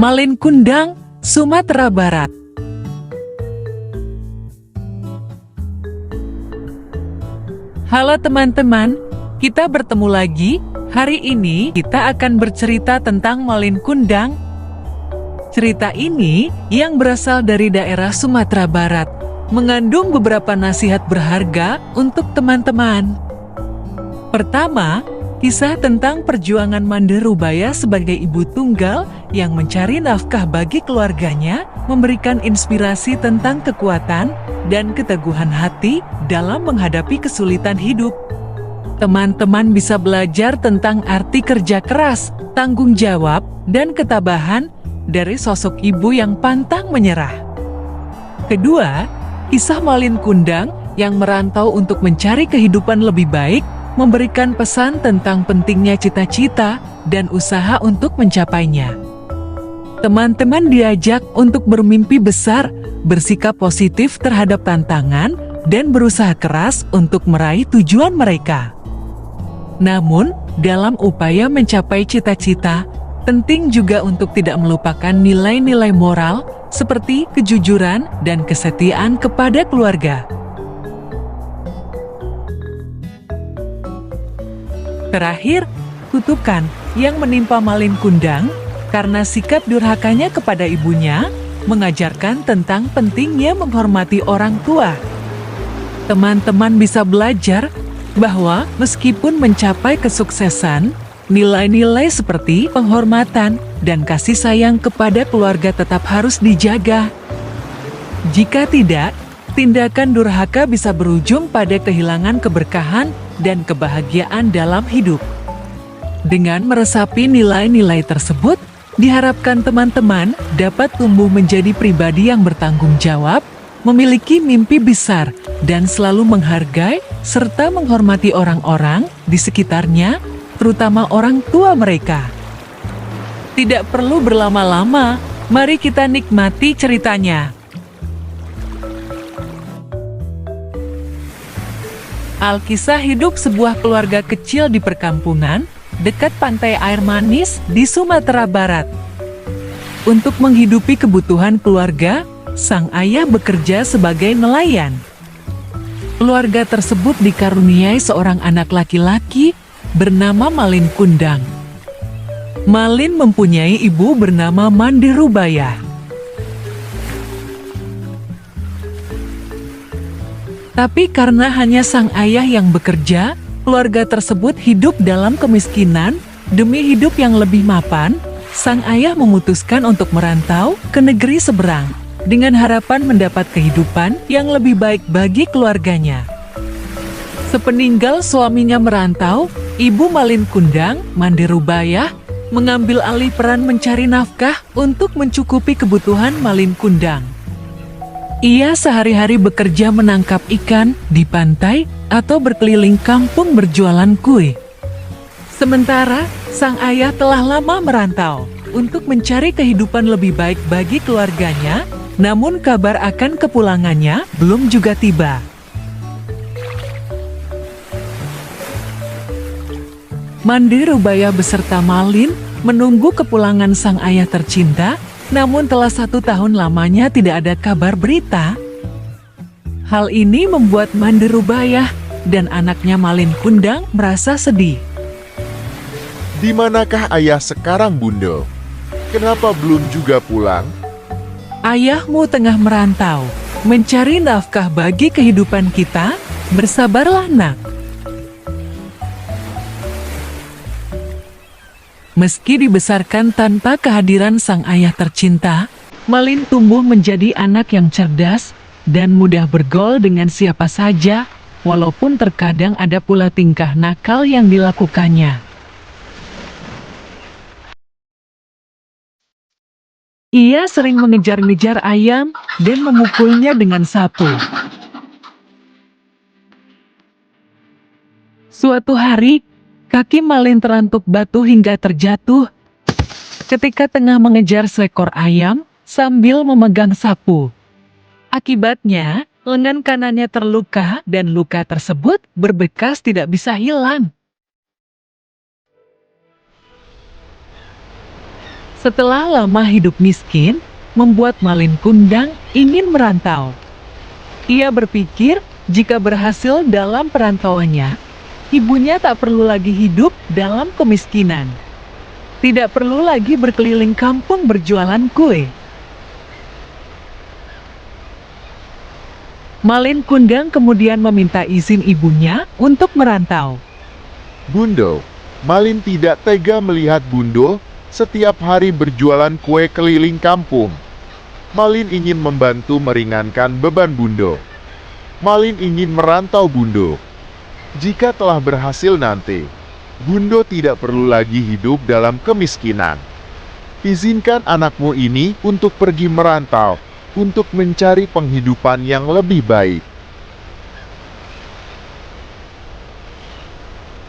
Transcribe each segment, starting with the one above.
Malin Kundang, Sumatera Barat. Halo teman-teman, kita bertemu lagi. Hari ini kita akan bercerita tentang Malin Kundang. Cerita ini yang berasal dari daerah Sumatera Barat, mengandung beberapa nasihat berharga untuk teman-teman. Pertama, kisah tentang perjuangan Mandirubaya sebagai ibu tunggal yang mencari nafkah bagi keluarganya, memberikan inspirasi tentang kekuatan dan keteguhan hati dalam menghadapi kesulitan hidup. Teman-teman bisa belajar tentang arti kerja keras, tanggung jawab, dan ketabahan dari sosok ibu yang pantang menyerah. Kedua, kisah Malin Kundang yang merantau untuk mencari kehidupan lebih baik, memberikan pesan tentang pentingnya cita-cita dan usaha untuk mencapainya. Teman-teman diajak untuk bermimpi besar, bersikap positif terhadap tantangan, dan berusaha keras untuk meraih tujuan mereka. Namun, dalam upaya mencapai cita-cita, penting juga untuk tidak melupakan nilai-nilai moral seperti kejujuran dan kesetiaan kepada keluarga. Terakhir, kutukan yang menimpa Malin Kundang karena sikap durhakanya kepada ibunya mengajarkan tentang pentingnya menghormati orang tua. Teman-teman bisa belajar bahwa meskipun mencapai kesuksesan, nilai-nilai seperti penghormatan dan kasih sayang kepada keluarga tetap harus dijaga. Jika tidak, tindakan durhaka bisa berujung pada kehilangan keberkahan dan kebahagiaan dalam hidup. Dengan meresapi nilai-nilai tersebut, diharapkan teman-teman dapat tumbuh menjadi pribadi yang bertanggung jawab, memiliki mimpi besar, dan selalu menghargai serta menghormati orang-orang di sekitarnya, terutama orang tua mereka. Tidak perlu berlama-lama, mari kita nikmati ceritanya. Alkisah hidup sebuah keluarga kecil di perkampungan, dekat pantai air manis di Sumatera Barat. Untuk menghidupi kebutuhan keluarga, sang ayah bekerja sebagai nelayan. Keluarga tersebut dikaruniai seorang anak laki-laki bernama Malin Kundang. Malin mempunyai ibu bernama Mandirubaya. Tapi karena hanya sang ayah yang bekerja, keluarga tersebut hidup dalam kemiskinan. Demi hidup yang lebih mapan, sang ayah memutuskan untuk merantau ke negeri seberang dengan harapan mendapat kehidupan yang lebih baik bagi keluarganya. Sepeninggal suaminya merantau, ibu Malin Kundang, Mandirubaya, mengambil alih peran mencari nafkah untuk mencukupi kebutuhan Malin Kundang. Ia sehari-hari bekerja menangkap ikan di pantai atau berkeliling kampung berjualan kue. Sementara, sang ayah telah lama merantau untuk mencari kehidupan lebih baik bagi keluarganya, namun kabar akan kepulangannya belum juga tiba. Mandirubaya beserta Malin menunggu kepulangan sang ayah tercinta, namun telah 1 tahun lamanya tidak ada kabar berita. Hal ini membuat Mandirubaya dan anaknya Malin Kundang merasa sedih. Di manakah ayah sekarang, Bunda? Kenapa belum juga pulang? Ayahmu tengah merantau, mencari nafkah bagi kehidupan kita. Bersabarlah, nak. Meski dibesarkan tanpa kehadiran sang ayah tercinta, Malin tumbuh menjadi anak yang cerdas dan mudah bergaul dengan siapa saja, walaupun terkadang ada pula tingkah nakal yang dilakukannya. Ia sering mengejar-ngejar ayam dan memukulnya dengan sapu. Suatu hari, kaki Malin terantuk batu hingga terjatuh ketika tengah mengejar seekor ayam sambil memegang sapu. Akibatnya, lengan kanannya terluka dan luka tersebut berbekas tidak bisa hilang. Setelah lama hidup miskin, membuat Malin Kundang ingin merantau. Ia berpikir jika berhasil dalam perantauannya, ibunya tak perlu lagi hidup dalam kemiskinan. Tidak perlu lagi berkeliling kampung berjualan kue. Malin Kundang kemudian meminta izin ibunya untuk merantau. Bundo, Malin tidak tega melihat Bundo setiap hari berjualan kue keliling kampung. Malin ingin membantu meringankan beban Bundo. Malin ingin merantau Bundo. Jika telah berhasil nanti, Bundo tidak perlu lagi hidup dalam kemiskinan. Izinkan anakmu ini untuk pergi merantau, untuk mencari penghidupan yang lebih baik.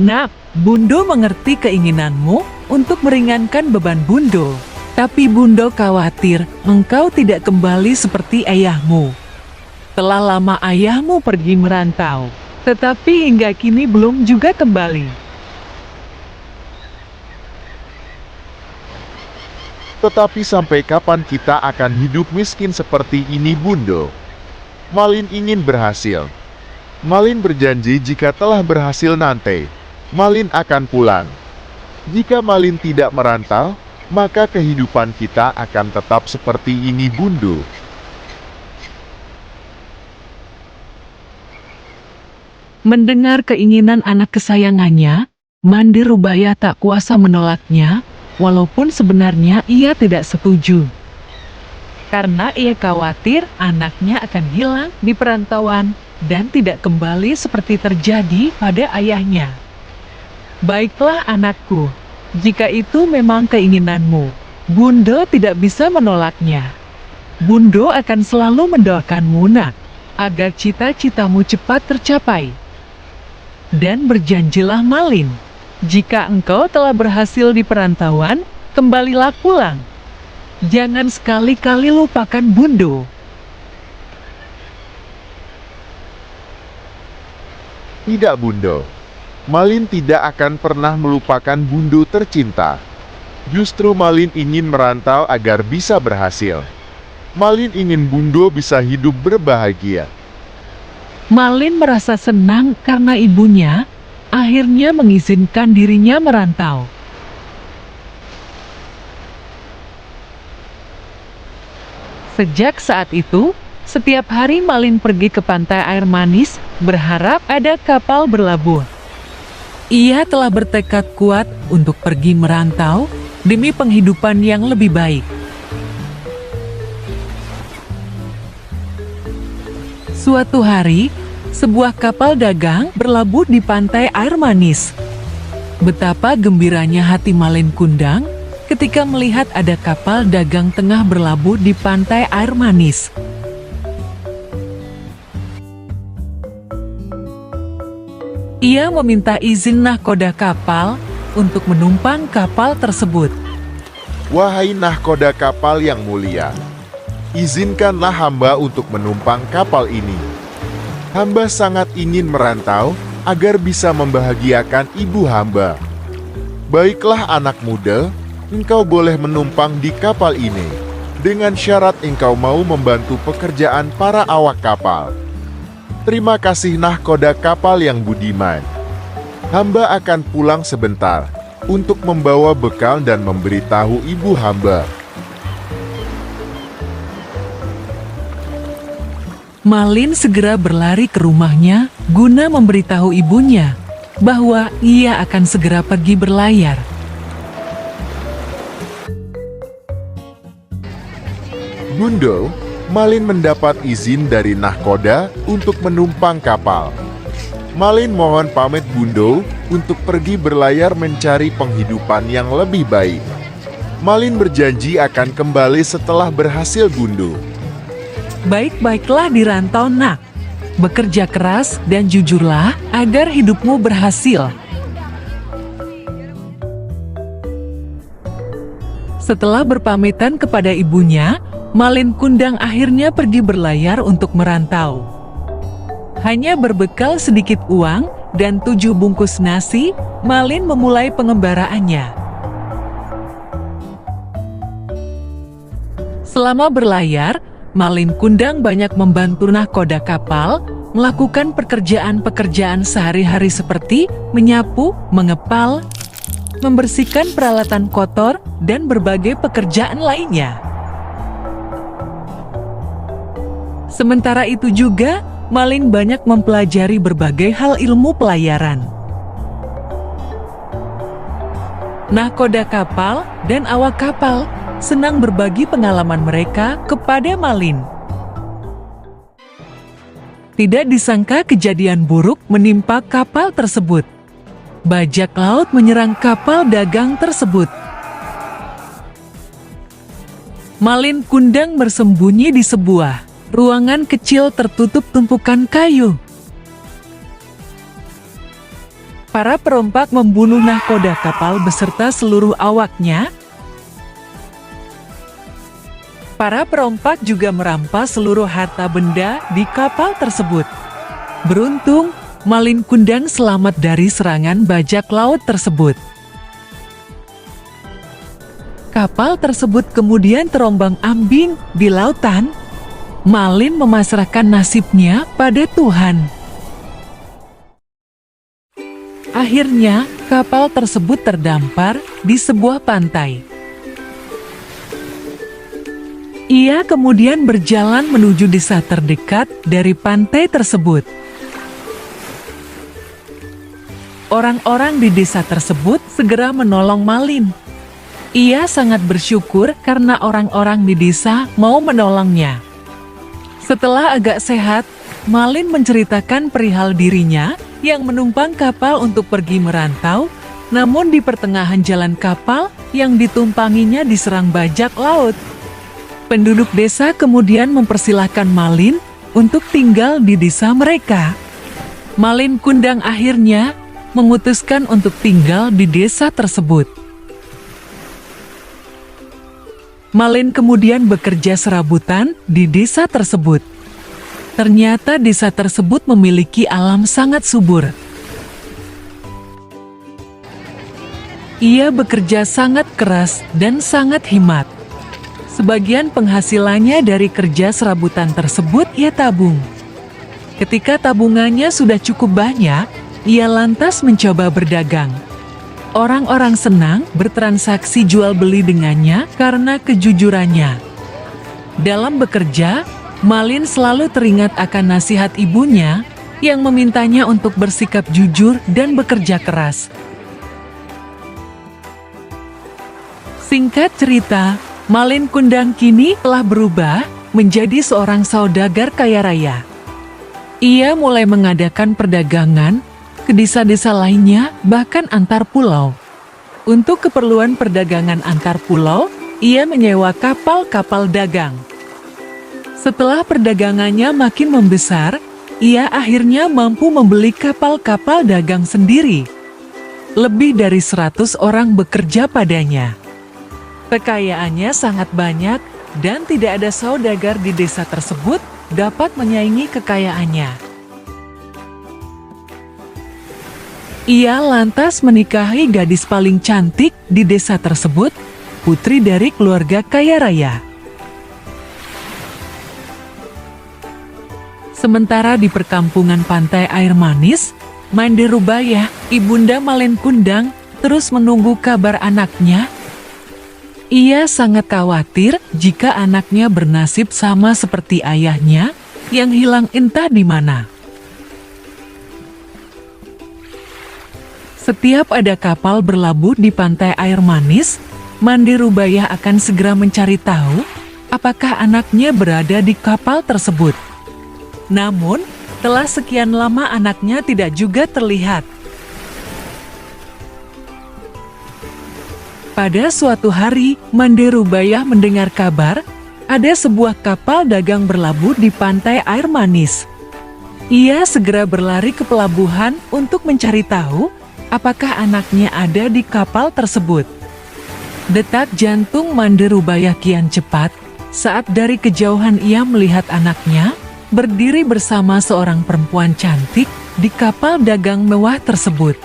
Nak, Bundo mengerti keinginanmu untuk meringankan beban Bundo. Tapi Bundo khawatir engkau tidak kembali seperti ayahmu. Telah lama ayahmu pergi merantau, tetapi hingga kini belum juga kembali. Tetapi sampai kapan kita akan hidup miskin seperti ini, Bundo? Malin ingin berhasil. Malin berjanji jika telah berhasil nanti, Malin akan pulang. Jika Malin tidak merantau, maka kehidupan kita akan tetap seperti ini, Bundo. Mendengar keinginan anak kesayangannya, Mandi Rubaya tak kuasa menolaknya, walaupun sebenarnya ia tidak setuju. Karena ia khawatir anaknya akan hilang di perantauan dan tidak kembali seperti terjadi pada ayahnya. Baiklah anakku, jika itu memang keinginanmu, Bundo tidak bisa menolaknya. Bundo akan selalu mendoakanmu, nak, agar cita-citamu cepat tercapai. Dan berjanjilah Malin, jika engkau telah berhasil di perantauan, kembalilah pulang. Jangan sekali-kali lupakan Bundo. Tidak, Bundo. Malin tidak akan pernah melupakan Bundo tercinta. Justru Malin ingin merantau agar bisa berhasil. Malin ingin Bundo bisa hidup berbahagia. Malin merasa senang karena ibunya akhirnya mengizinkan dirinya merantau. Sejak saat itu, setiap hari Malin pergi ke pantai air manis, berharap ada kapal berlabuh. Ia telah bertekad kuat untuk pergi merantau demi penghidupan yang lebih baik. Suatu hari, sebuah kapal dagang berlabuh di pantai air manis. Betapa gembiranya hati Malin Kundang ketika melihat ada kapal dagang tengah berlabuh di pantai air manis. Ia meminta izin nahkoda kapal untuk menumpang kapal tersebut. Wahai nahkoda kapal yang mulia, izinkanlah hamba untuk menumpang kapal ini. Hamba sangat ingin merantau agar bisa membahagiakan ibu hamba. Baiklah anak muda, engkau boleh menumpang di kapal ini, dengan syarat engkau mau membantu pekerjaan para awak kapal. Terima kasih nahkoda kapal yang budiman. Hamba akan pulang sebentar untuk membawa bekal dan memberitahu ibu hamba. Malin segera berlari ke rumahnya guna memberitahu ibunya bahwa ia akan segera pergi berlayar. Bundo, Malin mendapat izin dari nahkoda untuk menumpang kapal. Malin mohon pamit Bundo untuk pergi berlayar mencari penghidupan yang lebih baik. Malin berjanji akan kembali setelah berhasil, Bundo. Baik-baiklah di rantau, nak. Bekerja keras dan jujurlah agar hidupmu berhasil. Setelah berpamitan kepada ibunya, Malin Kundang akhirnya pergi berlayar untuk merantau. Hanya berbekal sedikit uang dan 7 bungkus nasi, Malin memulai pengembaraannya. Selama berlayar, Malin Kundang banyak membantu nahkoda kapal melakukan pekerjaan-pekerjaan sehari-hari seperti menyapu, mengepal, membersihkan peralatan kotor, dan berbagai pekerjaan lainnya. Sementara itu juga, Malin banyak mempelajari berbagai hal ilmu pelayaran. Nahkoda kapal dan awak kapal senang berbagi pengalaman mereka kepada Malin. Tidak disangka kejadian buruk menimpa kapal tersebut. Bajak laut menyerang kapal dagang tersebut. Malin Kundang bersembunyi di sebuah ruangan kecil tertutup tumpukan kayu. Para perompak membunuh nahkoda kapal beserta seluruh awaknya. Para perompak juga merampas seluruh harta benda di kapal tersebut. Beruntung, Malin Kundang selamat dari serangan bajak laut tersebut. Kapal tersebut kemudian terombang-ambing di lautan. Malin memasrahkan nasibnya pada Tuhan. Akhirnya, kapal tersebut terdampar di sebuah pantai. Ia kemudian berjalan menuju desa terdekat dari pantai tersebut. Orang-orang di desa tersebut segera menolong Malin. Ia sangat bersyukur karena orang-orang di desa mau menolongnya. Setelah agak sehat, Malin menceritakan perihal dirinya yang menumpang kapal untuk pergi merantau, namun di pertengahan jalan kapal yang ditumpanginya diserang bajak laut. Penduduk desa kemudian mempersilahkan Malin untuk tinggal di desa mereka. Malin Kundang akhirnya memutuskan untuk tinggal di desa tersebut. Malin kemudian bekerja serabutan di desa tersebut. Ternyata desa tersebut memiliki alam sangat subur. Ia bekerja sangat keras dan sangat hemat. Sebagian penghasilannya dari kerja serabutan tersebut ia tabung. Ketika tabungannya sudah cukup banyak, ia lantas mencoba berdagang. Orang-orang senang bertransaksi jual beli dengannya karena kejujurannya. Dalam bekerja, Malin selalu teringat akan nasihat ibunya yang memintanya untuk bersikap jujur dan bekerja keras. Singkat cerita, Malin Kundang kini telah berubah menjadi seorang saudagar kaya raya. Ia mulai mengadakan perdagangan ke desa-desa lainnya, bahkan antar pulau. Untuk keperluan perdagangan antar pulau, ia menyewa kapal-kapal dagang. Setelah perdagangannya makin membesar, ia akhirnya mampu membeli kapal-kapal dagang sendiri. Lebih dari 100 orang bekerja padanya. Kekayaannya sangat banyak dan tidak ada saudagar di desa tersebut dapat menyaingi kekayaannya. Ia lantas menikahi gadis paling cantik di desa tersebut, putri dari keluarga kaya raya. Sementara di perkampungan pantai air manis, Mande Rubayah, ibunda Malin Kundang, terus menunggu kabar anaknya. Ia sangat khawatir jika anaknya bernasib sama seperti ayahnya yang hilang entah di mana. Setiap ada kapal berlabuh di pantai air manis, Mande Rubayah akan segera mencari tahu apakah anaknya berada di kapal tersebut. Namun, telah sekian lama anaknya tidak juga terlihat. Pada suatu hari, Mande Rubayah mendengar kabar ada sebuah kapal dagang berlabuh di pantai air manis. Ia segera berlari ke pelabuhan untuk mencari tahu apakah anaknya ada di kapal tersebut. Detak jantung Mande Rubayah kian cepat saat dari kejauhan ia melihat anaknya berdiri bersama seorang perempuan cantik di kapal dagang mewah tersebut.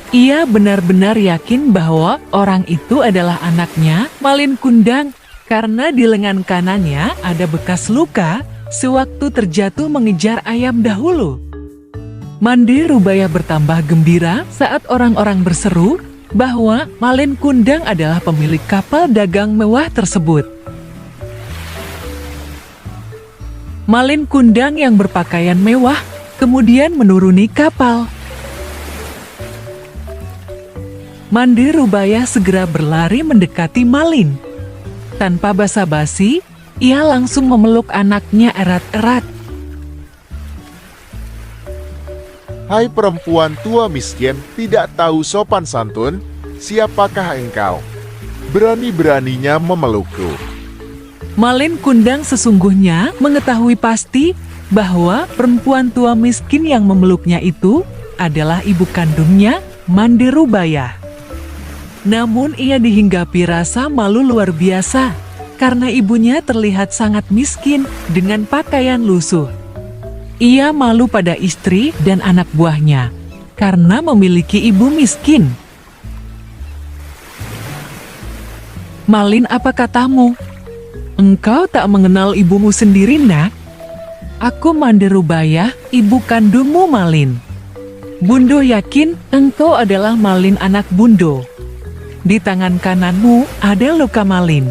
Ia benar-benar yakin bahwa orang itu adalah anaknya, Malin Kundang, karena di lengan kanannya ada bekas luka sewaktu terjatuh mengejar ayam dahulu. Mande Rubaya bertambah gembira saat orang-orang berseru bahwa Malin Kundang adalah pemilik kapal dagang mewah tersebut. Malin Kundang yang berpakaian mewah kemudian menuruni kapal. Mande Rubaya segera berlari mendekati Malin. Tanpa basa-basi, ia langsung memeluk anaknya erat-erat. Hai perempuan tua miskin, tidak tahu sopan santun, siapakah engkau? Berani-beraninya memelukku. Malin Kundang sesungguhnya mengetahui pasti bahwa perempuan tua miskin yang memeluknya itu adalah ibu kandungnya, Mande Rubaya. Namun ia dihinggapi rasa malu luar biasa karena ibunya terlihat sangat miskin dengan pakaian lusuh. Ia malu pada istri dan anak buahnya karena memiliki ibu miskin. Malin, apa katamu? Engkau tak mengenal ibumu sendiri, nak? Aku Mande Rubaya, ibu kandungmu Malin. Bundo yakin engkau adalah Malin anak Bundo. Di tangan kananmu ada luka Malin.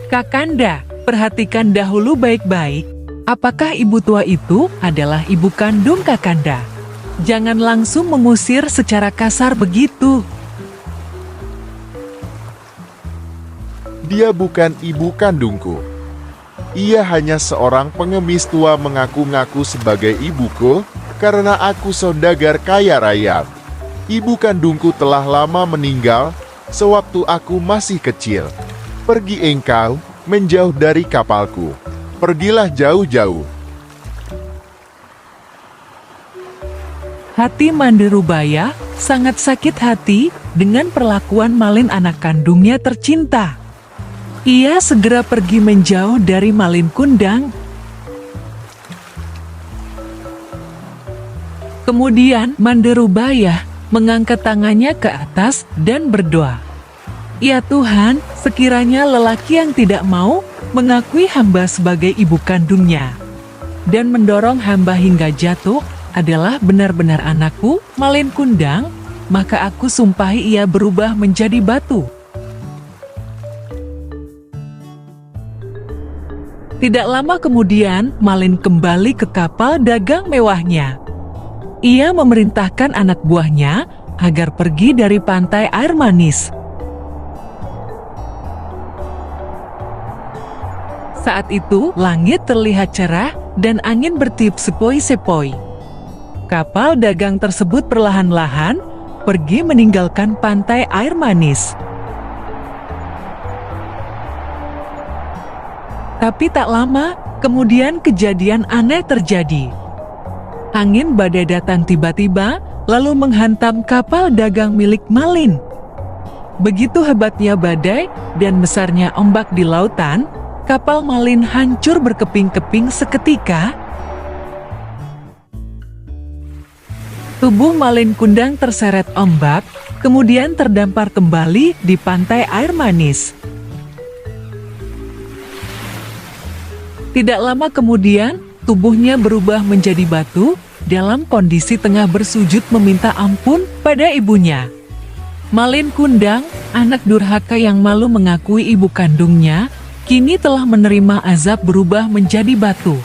Kakanda, perhatikan dahulu baik-baik. Apakah ibu tua itu adalah ibu kandung Kakanda? Jangan langsung mengusir secara kasar begitu. Dia bukan ibu kandungku. Ia hanya seorang pengemis tua mengaku-ngaku sebagai ibuku karena aku saudagar kaya raya. Ibu kandungku telah lama meninggal sewaktu aku masih kecil. Pergi engkau menjauh dari kapalku. Pergilah jauh-jauh. Hati Mande Rubaya sangat sakit hati dengan perlakuan Malin anak kandungnya tercinta. Ia segera pergi menjauh dari Malin Kundang. Kemudian Mande Rubaya mengangkat tangannya ke atas dan berdoa. Ya Tuhan, sekiranya lelaki yang tidak mau mengakui hamba sebagai ibu kandungnya dan mendorong hamba hingga jatuh adalah benar-benar anakku, Malin Kundang, maka aku sumpahi ia berubah menjadi batu. Tidak lama kemudian, Malin kembali ke kapal dagang mewahnya. Ia memerintahkan anak buahnya agar pergi dari pantai air manis. Saat itu, langit terlihat cerah dan angin bertiup sepoi-sepoi. Kapal dagang tersebut perlahan-lahan pergi meninggalkan pantai air manis. Tapi tak lama, kemudian kejadian aneh terjadi. Angin badai datang tiba-tiba, lalu menghantam kapal dagang milik Malin. Begitu hebatnya badai dan besarnya ombak di lautan, kapal Malin hancur berkeping-keping seketika. Tubuh Malin Kundang terseret ombak, kemudian terdampar kembali di pantai air manis. Tidak lama kemudian, tubuhnya berubah menjadi batu dalam kondisi tengah bersujud meminta ampun pada ibunya. Malin Kundang, anak durhaka yang malu mengakui ibu kandungnya, kini telah menerima azab berubah menjadi batu.